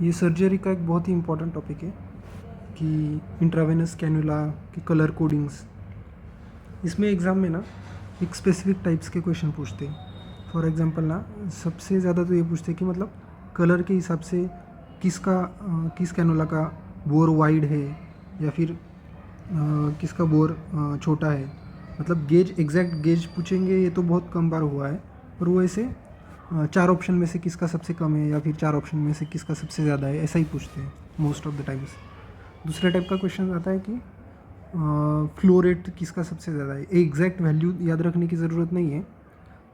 ये सर्जरी का एक बहुत ही इम्पोर्टेंट टॉपिक है कि इंट्रावेनस कैनुला की कलर कोडिंग्स। इसमें एग्ज़ाम में ना एक स्पेसिफिक टाइप्स के क्वेश्चन पूछते हैं। फॉर एग्जांपल ना सबसे ज़्यादा तो ये पूछते हैं कि मतलब कलर के हिसाब से किस कैनुला का बोर वाइड है या फिर किसका बोर छोटा है। मतलब गेज, एग्जैक्ट गेज पूछेंगे ये तो बहुत कम बार हुआ है, पर वो ऐसे 4 ऑप्शन में से किसका सबसे कम है या फिर 4 ऑप्शन में से किसका सबसे ज़्यादा है, ऐसा ही पूछते हैं मोस्ट ऑफ द टाइम्स। दूसरे टाइप का क्वेश्चन आता है कि फ्लो रेट किसका सबसे ज़्यादा है। एग्जैक्ट वैल्यू याद रखने की ज़रूरत नहीं है,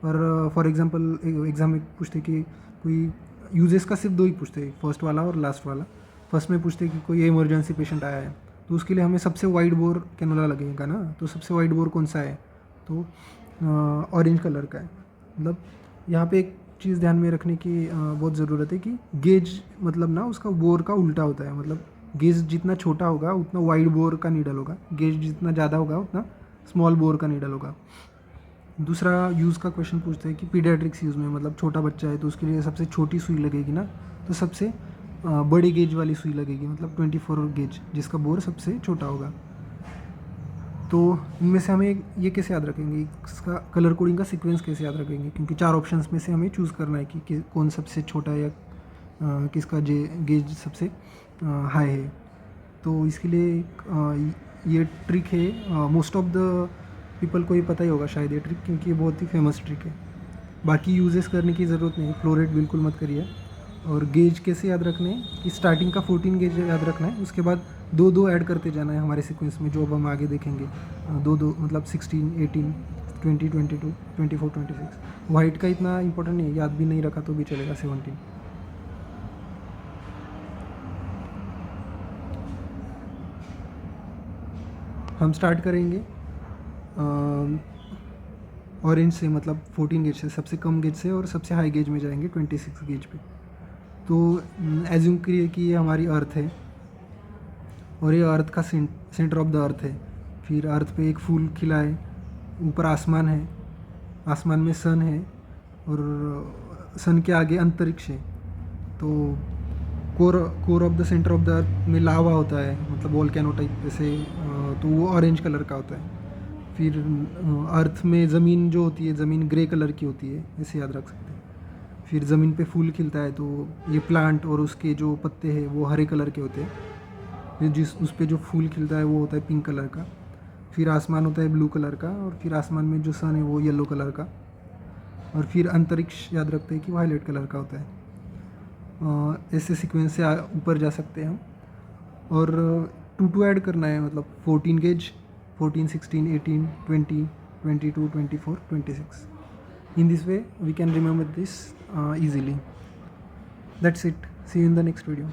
पर फॉर एग्जांपल एग्ज़ाम में पूछते कि कोई यूजेस का सिर्फ 2 ही पूछते हैं, फर्स्ट वाला और लास्ट वाला। फर्स्ट में पूछते कि कोई इमरजेंसी पेशेंट आया है तो उसके लिए हमें सबसे वाइड बोर कैनुला लगेगा ना, तो सबसे वाइड बोर कौन सा है, तो ऑरेंज कलर का है। मतलब यहाँ पे एक चीज़ ध्यान में रखने की बहुत ज़रूरत है कि गेज मतलब ना उसका बोर का उल्टा होता है। मतलब गेज जितना छोटा होगा उतना वाइड बोर का नीडल होगा, गेज जितना ज़्यादा होगा उतना स्मॉल बोर का नीडल होगा। दूसरा यूज़ का क्वेश्चन पूछते हैं कि पीडियाट्रिक्स यूज़ में, मतलब छोटा बच्चा है तो उसके लिए सबसे छोटी सुई लगेगी ना, तो सबसे बड़ी गेज वाली सुई लगेगी, मतलब 24 गेज जिसका बोर सबसे छोटा होगा। तो इनमें से हमें ये कैसे याद रखेंगे, इसका कलर कोडिंग का सीक्वेंस कैसे याद रखेंगे, क्योंकि 4 ऑप्शंस में से हमें चूज़ करना है कि कौन सबसे छोटा है या किसका गेज सबसे हाई है। तो इसके लिए ये ट्रिक है, मोस्ट ऑफ द पीपल को ये पता ही होगा शायद ये ट्रिक, क्योंकि ये बहुत ही फेमस ट्रिक है। बाकी यूजेस करने की ज़रूरत नहीं, फ्लो रेट बिल्कुल मत करिए। और गेज कैसे याद रखने हैं कि स्टार्टिंग का 14 गेज याद रखना है, उसके बाद 2-2 ऐड करते जाना है हमारे सीक्वेंस में, जो अब हम आगे देखेंगे। 2-2 मतलब 16, 18, 20, 22, 24, 26। वाइट का इतना इंपॉर्टेंट नहीं है, याद भी नहीं रखा तो भी चलेगा। 17 हम स्टार्ट करेंगे ऑरेंज से, मतलब 14 गेज से, सबसे कम गेज से, और सबसे हाई गेज में जाएंगे 26 गेज पे। तो एज्यूम करिए कि ये हमारी अर्थ है और ये अर्थ का सेंटर ऑफ द अर्थ है। फिर अर्थ पे एक फूल खिला है, ऊपर आसमान है, आसमान में सन है और सन के आगे अंतरिक्ष है। तो core of the centre of the earth में लावा होता है, मतलब वोल्केनो टाइप जैसे, तो वो ऑरेंज कलर का होता है। फिर अर्थ में ज़मीन जो होती है, ज़मीन ग्रे कलर की होती है, ऐसे याद रख सकते हैं। फिर ज़मीन पे फूल खिलता है तो ये प्लांट और उसके जो पत्ते हैं वो हरे कलर के होते हैं। फिर उस पर जो फूल खिलता है वो होता है पिंक कलर का। फिर आसमान होता है ब्लू कलर का, और फिर आसमान में जो सन है वो येलो कलर का। और फिर अंतरिक्ष याद रखते हैं कि वायलेट कलर का होता है। ऐसे सीक्वेंस से ऊपर जा सकते हैं हम। और 2-2 ऐड करना है, मतलब 14 gauge, 14, 16, 18, 20, 22, 24, 26. In this way we can remember this easily. That's it. See you in the next video.